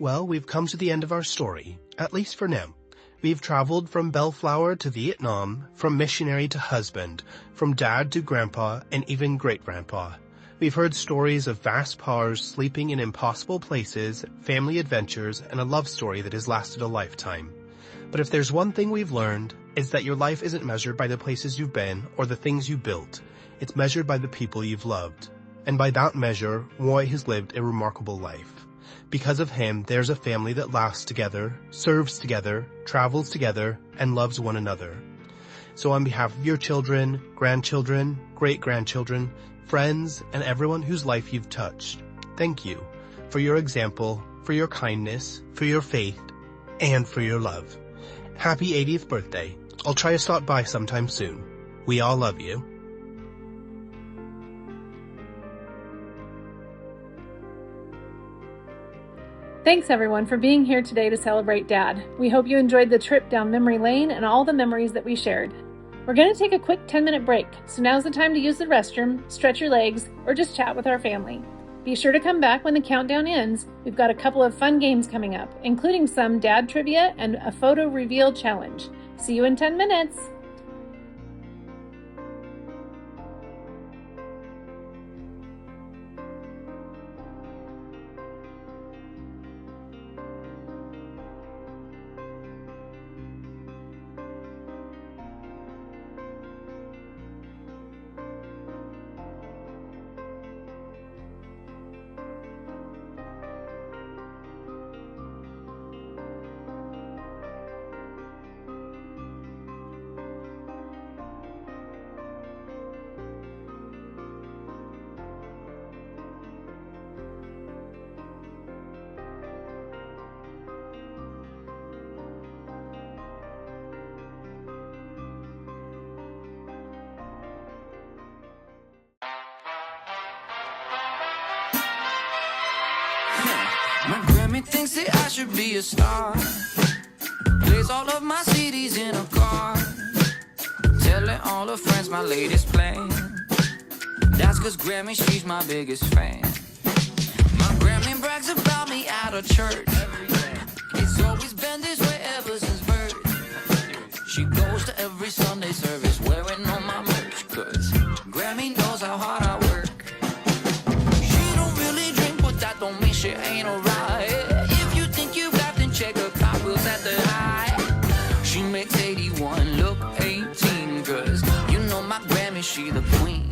Well, we've come to the end of our story, at least for now. We've traveled from Bellflower to Vietnam, from missionary to husband, from dad to grandpa, and even great-grandpa. We've heard stories of vast powers sleeping in impossible places, family adventures, and a love story that has lasted a lifetime. But if there's one thing we've learned, it's that your life isn't measured by the places you've been or the things you built. It's measured by the people you've loved. And by that measure, Roy has lived a remarkable life. Because of him, there's a family that laughs together, serves together, travels together, and loves one another. So on behalf of your children, grandchildren, great-grandchildren, friends, and everyone whose life you've touched, thank you for your example, for your kindness, for your faith, and for your love. Happy 80th birthday. I'll try to stop by sometime soon. We all love you. Thanks everyone for being here today to celebrate Dad. We hope you enjoyed the trip down memory lane and all the memories that we shared. We're going to take a quick 10-minute break, so now's the time to use the restroom, stretch your legs, or just chat with our family. Be sure to come back when the countdown ends. We've got a couple of fun games coming up, including some dad trivia and a photo reveal challenge. See you in 10 minutes. My Grammy thinks that I should be a star. Plays all of my CDs in a car. Telling all her friends my latest plan. That's cause Grammy, she's my biggest fan. My Grammy brags about me at her church. It's always been this way ever since birth. She goes to every Sunday service wearing all my merch. Cause Grammy knows how hard I work. She don't really drink, but that don't mean she ain't alright. If you think you've got, then check her cartwheels at the high. She makes 81 look 18. Cause you know my Grammy, she the queen.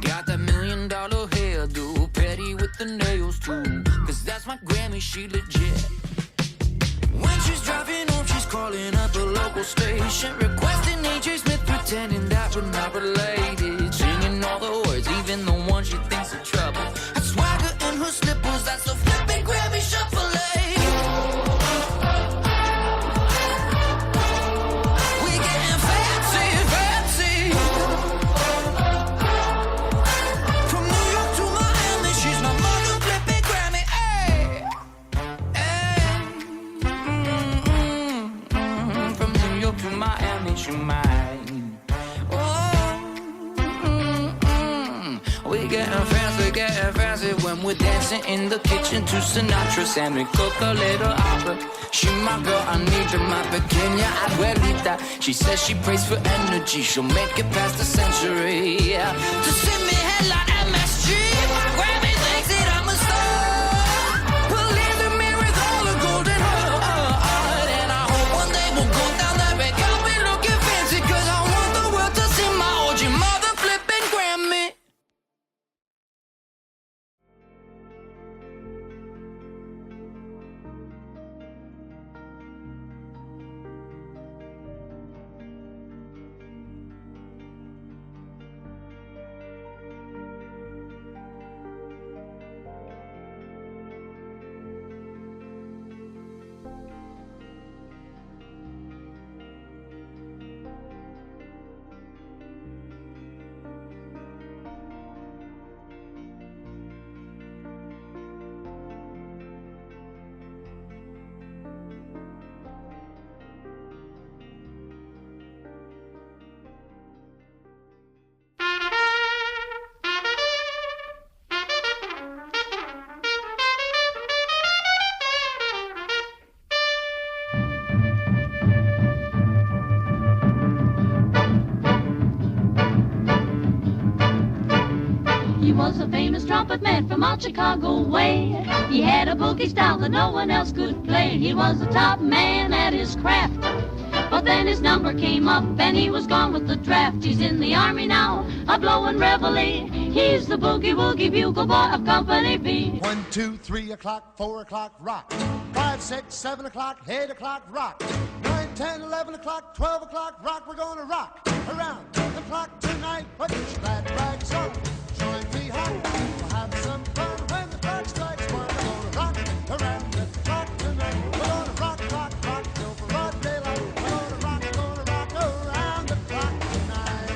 Got that $1 million hairdo, petty with the nails too. Cause that's my Grammy, she legit. she's driving home, she's calling up a local station, requesting AJ Smith, pretending that we're not related, singing all the words, even the ones she thinks are trouble. A swagger in her slippers, that's a flipping Grammy shuffle. When we're dancing in the kitchen to Sinatra's and we cook a little opera. She my girl, I need her, my pequeña abuelita. She says she prays for energy, she'll make it past the century. Yeah. To send me headline MSG, Grammy thinks that I'm a star. Please me with all the golden heart, and I hope one day we'll go down that red carpet looking fancy, cause I want the world to see my OG mother flipping Grammy. He was a famous trumpet man from out Chicago way. He had a boogie style that no one else could play. He was the top man at his craft. But then his number came up and he was gone with the draft. He's in the army now, a blowing reveille. He's the boogie woogie bugle boy of Company B. 1, 2, 3 o'clock, 4 o'clock, rock. 5, 6, 7 o'clock, 8 o'clock, rock. 9, 10, 11 o'clock, 12 o'clock, rock. We're gonna rock around the clock tonight. Put your glad rags on, join me home. We'll have some fun when the clock strikes 1. We're gonna rock around the clock tonight. We're gonna rock, rock, rock till broad daylight. We're gonna rock around the clock tonight.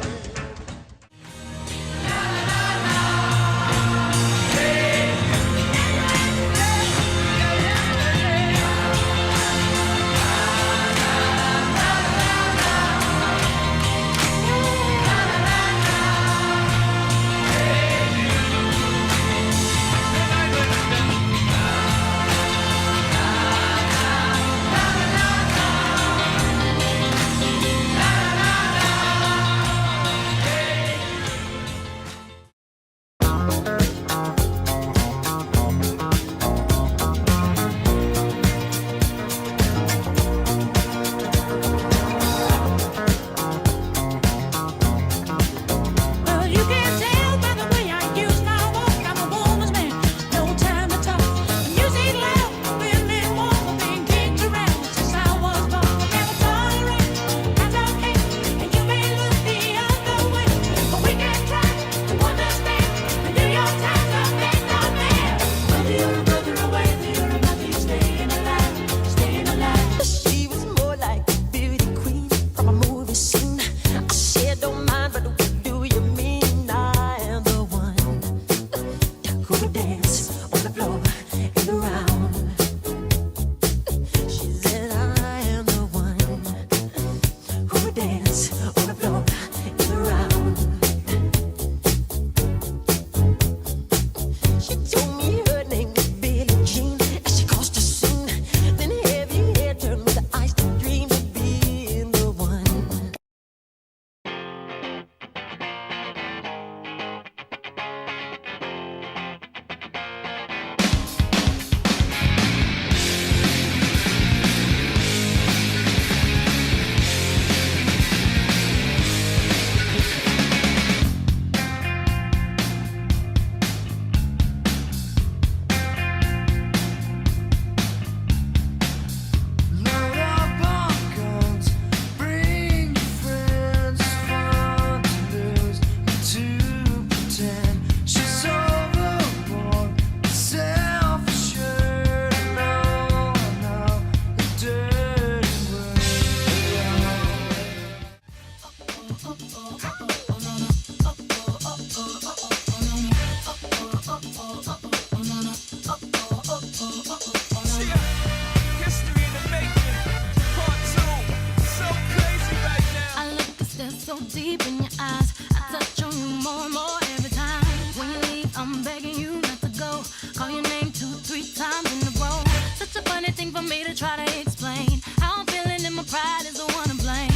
so deep in your eyes. I touch on you more and more every time. When you leave, I'm begging you not to go. Call your name 2-3 times in a row. Such a funny thing for me to try to explain. How I'm feeling and my pride is the one to blame.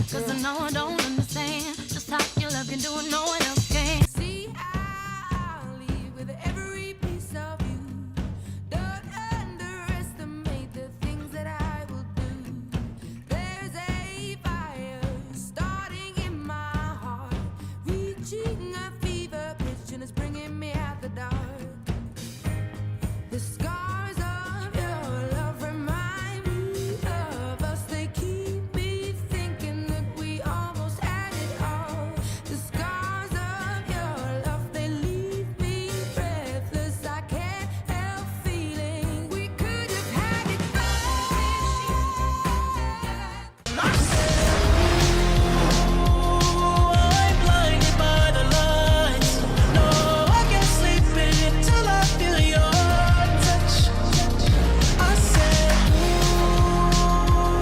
Cause I know I don't understand just how your love can do it, no one else can. See, I'll leave with every piece of you. Don't underestimate the things that I will do. There's a fire starting in my heart, reaching a fever pitch, and it's bringing me out the dark. The scars of your love remind me of us. They keep me thinking that we almost had it all. The scars of your love, they leave me breathless. I can't help feeling we could have had it I'm blinded by the lights. No, I can't sleep until I feel your touch. I said, I'm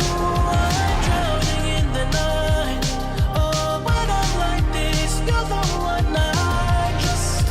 drowning in the night. Oh, when I'm like this, you're the one I trust.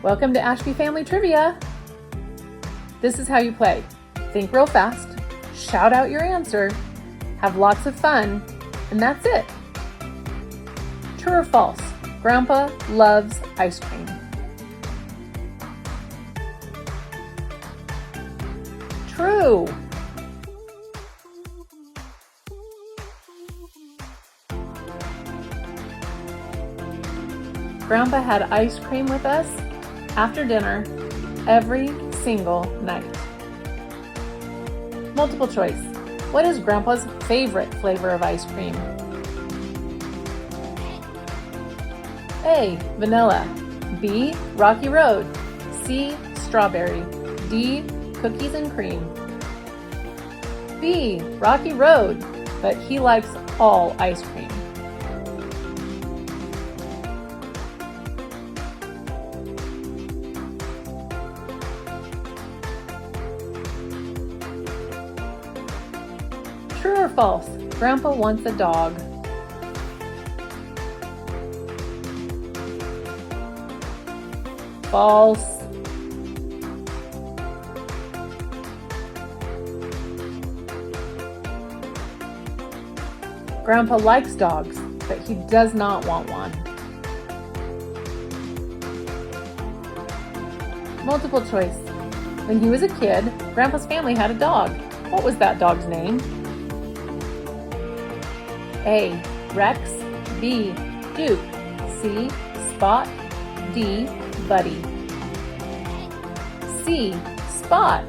Welcome to Ashby Family Trivia. This is how you play. Think real fast, shout out your answer, have lots of fun, and that's it. True or false? Grandpa loves ice cream. True. Grandpa had ice cream with us after dinner every single night. Multiple choice. What is Grandpa's favorite flavor of ice cream? A. Vanilla. B. Rocky Road. C. Strawberry. D. Cookies and cream. B. Rocky Road, but he likes all ice cream. True or false? Grandpa wants a dog. False. Grandpa likes dogs, but he does not want one. Multiple choice. When he was a kid, Grandpa's family had a dog. What was that dog's name? A. Rex. B. Duke. C. Spot. D. Buddy. C. Spot.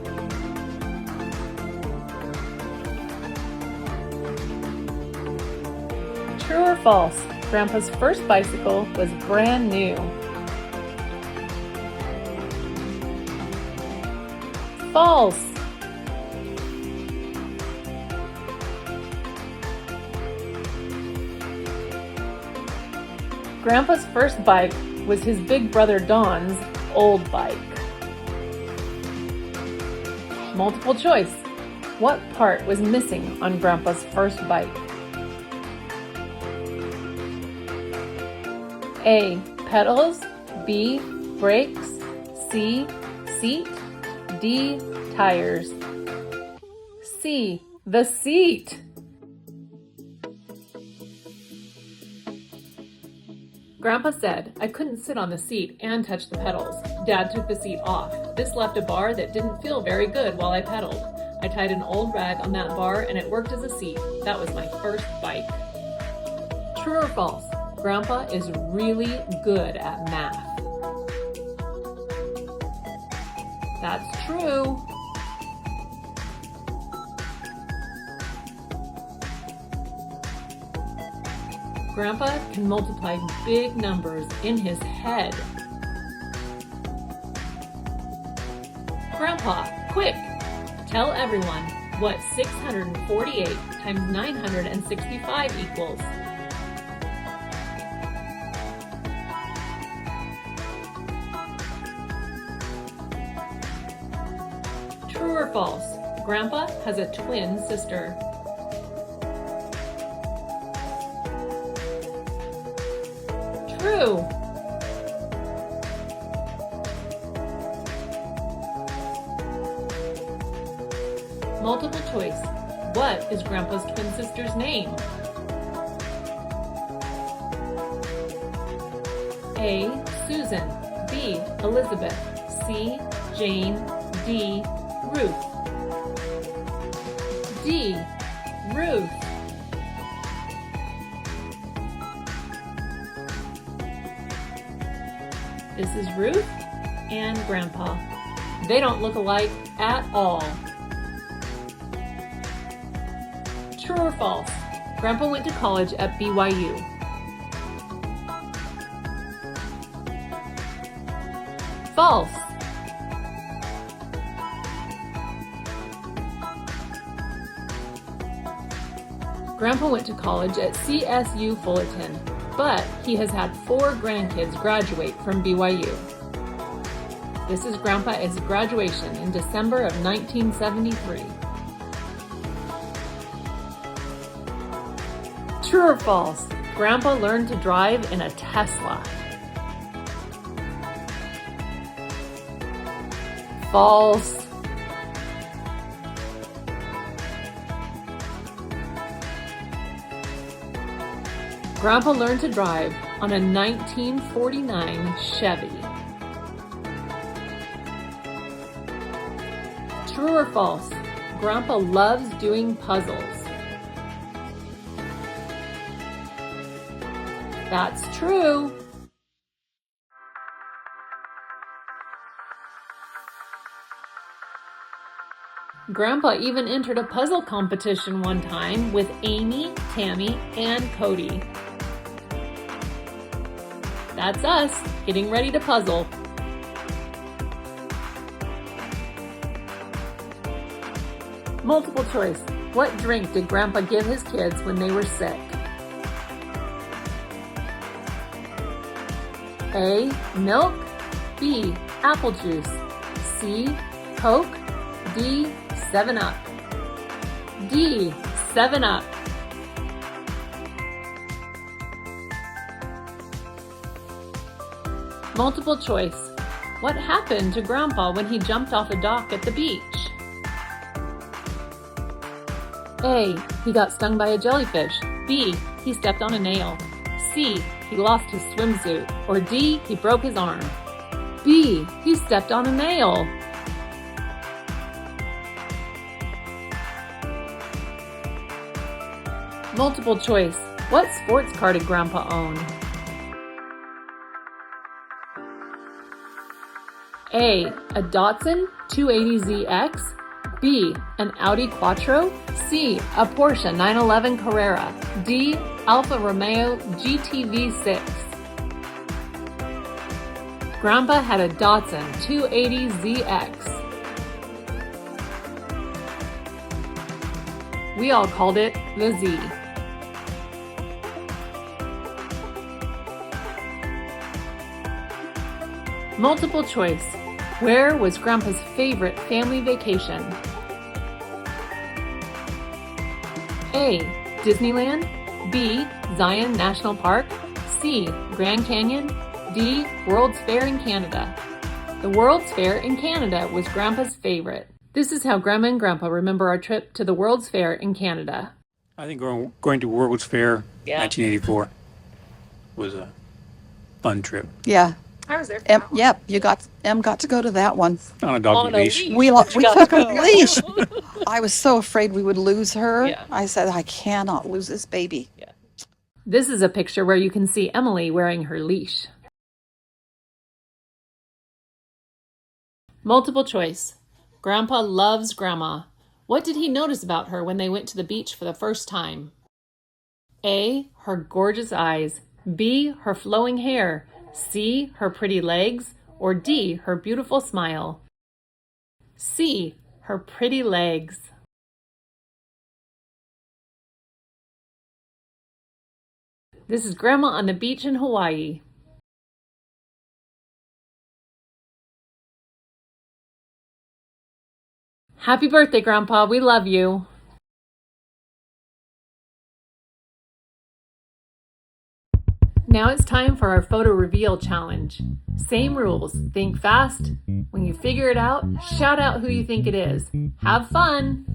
True or false? Grandpa's first bicycle was brand new. False. Grandpa's first bike was his big brother Don's old bike. Multiple choice. What part was missing on Grandpa's first bike? A. Pedals. B. Brakes. C. Seat. D. Tires. C. The seat. Grandpa said, I couldn't sit on the seat and touch the pedals. Dad took the seat off. This left a bar that didn't feel very good while I pedaled. I tied an old rag on that bar and it worked as a seat. That was my first bike. True or false? Grandpa is really good at math. That's true. Grandpa can multiply big numbers in his head. Grandpa, quick! Tell everyone what 648 times 965 equals. True or false? Grandpa has a twin sister. True. Multiple choice. What is Grandpa's twin sister's name? A. Susan. B. Elizabeth. C. Jane. D. Ruth. D. Ruth. This is Ruth and Grandpa. They don't look alike at all. True or false? Grandpa went to college at BYU. False. Grandpa went to college at CSU Fullerton, but he has had 4 grandkids graduate from BYU. This is Grandpa's graduation in December of 1973. True or false? Grandpa learned to drive in a Tesla. False. Grandpa learned to drive on a 1949 Chevy. True or false? Grandpa loves doing puzzles. That's true. Grandpa even entered a puzzle competition one time with Amy, Tammy, and Cody. That's us, getting ready to puzzle. Multiple choice. What drink did Grandpa give his kids when they were sick? A. Milk. B. Apple juice. C. Coke. D. 7-Up. D. 7-Up. Multiple choice. What happened to Grandpa when he jumped off a dock at the beach? A. He got stung by a jellyfish. B. He stepped on a nail. C. He lost his swimsuit. Or D. He broke his arm. B. He stepped on a nail. Multiple choice. What sports car did Grandpa own? A. A Datsun 280ZX. B. An Audi Quattro. C. A Porsche 911 Carrera. D. Alfa Romeo GTV6. Grandpa had a Datsun 280ZX. We all called it the Z. Multiple choice. Where was Grandpa's favorite family vacation? A. Disneyland, B. Zion National Park, C. Grand Canyon, D. World's Fair in Canada. The World's Fair in Canada was Grandpa's favorite. This is how Grandma and Grandpa remember our trip to the World's Fair in Canada. I think going to World's Fair 1984 was a fun trip. Yeah. I was there. Yep, Em got to go to that one. On a doggy leash. We took a leash. I was so afraid we would lose her. Yeah. I said, I cannot lose this baby. This is a picture where you can see Emily wearing her leash. Multiple choice. Grandpa loves Grandma. What did he notice about her when they went to the beach for the first time? A. Her gorgeous eyes. B. Her flowing hair. C. Her pretty legs. Or D. Her beautiful smile. C. Her pretty legs. This is Grandma on the beach in Hawaii. Happy birthday, Grandpa. We love you. Now it's time for our photo reveal challenge. Same rules. Think fast. When you figure it out, shout out who you think it is. Have fun!